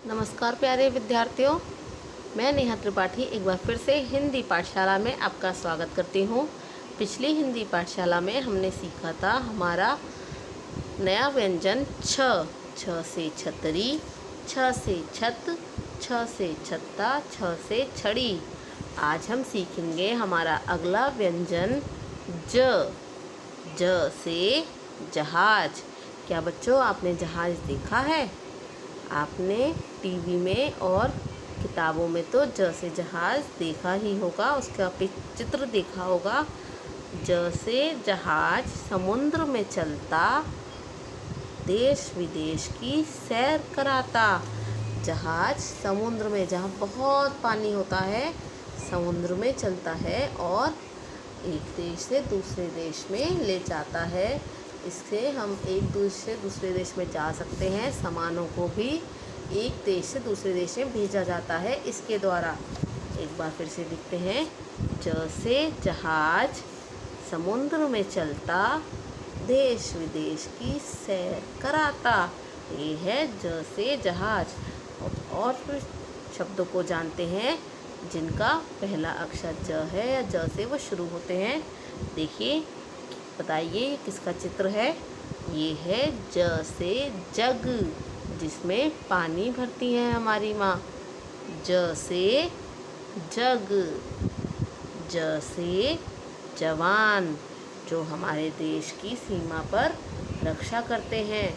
नमस्कार प्यारे विद्यार्थियों, मैं नेहा त्रिपाठी एक बार फिर से हिंदी पाठशाला में आपका स्वागत करती हूँ। पिछली हिंदी पाठशाला में हमने सीखा था हमारा नया व्यंजन छ। छ से छतरी, छ से छत, छ से छत्ता, छ से छड़ी। आज हम सीखेंगे हमारा अगला व्यंजन ज। ज से जहाज। क्या बच्चों, आपने जहाज देखा है? आपने टीवी में और किताबों में तो ज से जहाज देखा ही होगा, उसका चित्र देखा होगा। ज से जहाज समुद्र में चलता, देश विदेश की सैर कराता। जहाज समुद्र में, जहाँ बहुत पानी होता है, समुद्र में चलता है और एक देश से दूसरे देश में ले जाता है। इससे हम एक देश से दूसरे देश में जा सकते हैं। सामानों को भी एक देश से दूसरे देश में भेजा जाता है इसके द्वारा। एक बार फिर से लिखते हैं, ज से जहाज समुद्र में चलता, देश विदेश की सैर कराता। ये है ज से जहाज। और फिर शब्दों को जानते हैं जिनका पहला अक्षर ज है या ज से वो शुरू होते हैं। देखिए, बताइए ये किसका चित्र है? ये है ज से जग, जिसमें पानी भरती है हमारी माँ। ज से जग। ज से जवान, जो हमारे देश की सीमा पर रक्षा करते हैं।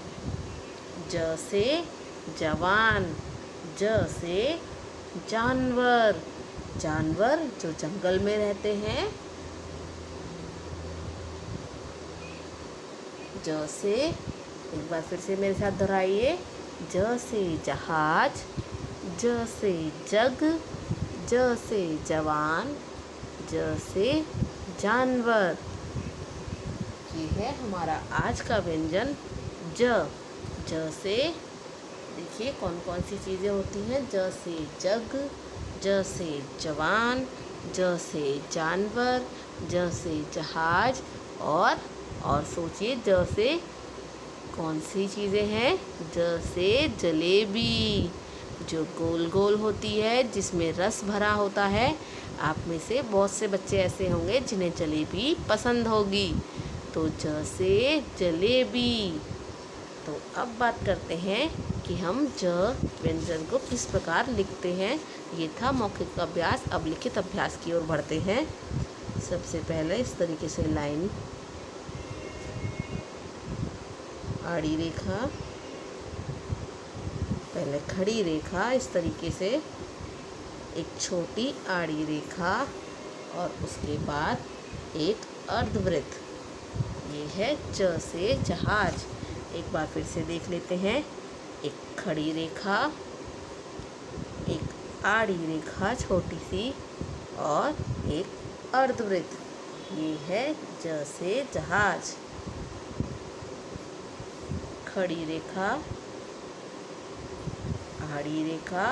ज से जवान। ज से जानवर, जानवर जो जंगल में रहते हैं। ज से, एक बार फिर से मेरे साथ दोहराइए, ज से जहाज, ज से जग, ज से जवान, ज से जानवर। ये है हमारा आज का व्यंजन ज। ज से देखिए कौन कौन सी चीज़ें होती हैं। ज से जग, ज से जवान, ज से जानवर, ज से जहाज। और सोचिए, ज से कौन सी चीज़ें हैं? ज से जलेबी, जो गोल गोल होती है, जिसमें रस भरा होता है। आप में से बहुत से बच्चे ऐसे होंगे जिन्हें जलेबी पसंद होगी। तो ज से जलेबी। तो अब बात करते हैं कि हम ज व्यंजन को किस प्रकार लिखते हैं। ये था मौखिक अभ्यास। अब लिखित अभ्यास की ओर बढ़ते हैं। सबसे पहले इस तरीके से लाइन, आड़ी रेखा, पहले खड़ी रेखा, इस तरीके से एक छोटी आड़ी रेखा और उसके बाद एक अर्धवृत्त। ये है ज से जहाज। एक बार फिर से देख लेते हैं। एक खड़ी रेखा, एक आड़ी रेखा छोटी सी और एक अर्धवृत्त। ये है ज से जहाज। खड़ी रेखा, आड़ी रेखा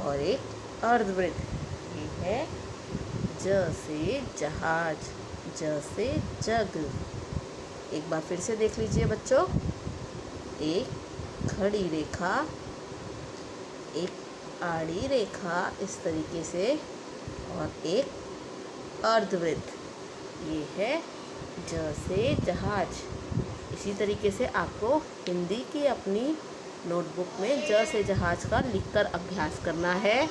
और एक अर्धवृत्त। ये है ज से जहाज, ज से जग। एक बार फिर से देख लीजिए बच्चों। एक खड़ी रेखा, एक आड़ी रेखा इस तरीके से और एक अर्धवृत्त। ये है ज से जहाज। इसी तरीके से आपको हिंदी की अपनी नोटबुक में ज से जहाज का लिखकर अभ्यास करना है।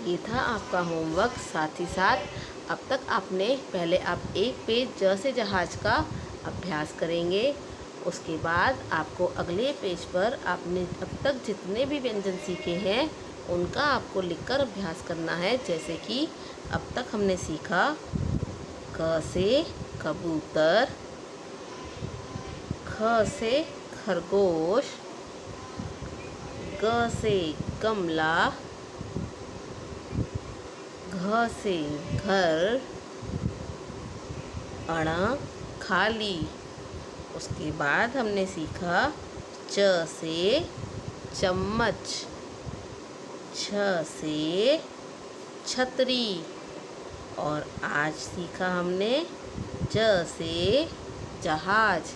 ये था आपका होमवर्क। साथ ही साथ अब तक आपने पहले आप एक पेज ज से जहाज का अभ्यास करेंगे। उसके बाद आपको अगले पेज पर आपने अब तक जितने भी व्यंजन सीखे हैं उनका आपको लिखकर अभ्यास करना है। जैसे कि अब तक हमने सीखा क से कबूतर, ख से खरगोश, ग से गमला, घ से घर, अण खाली। उसके बाद हमने सीखा च से चम्मच, छ से छतरी और आज सीखा हमने ज से जहाज।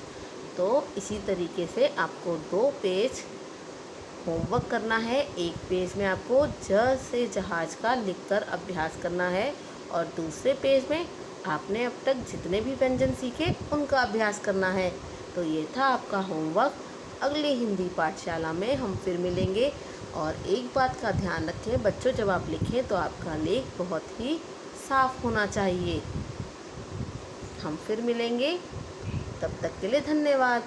तो इसी तरीके से आपको 2 पेज होमवर्क करना है। एक पेज में आपको ज से जहाज का लिखकर अभ्यास करना है और दूसरे पेज में आपने अब तक जितने भी व्यंजन सीखे उनका अभ्यास करना है। तो ये था आपका होमवर्क। अगली हिंदी पाठशाला में हम फिर मिलेंगे। और एक बात का ध्यान रखें बच्चों, जब आप लिखें तो आपका लेख बहुत ही साफ होना चाहिए। हम फिर मिलेंगे, तब तक के लिए धन्यवाद।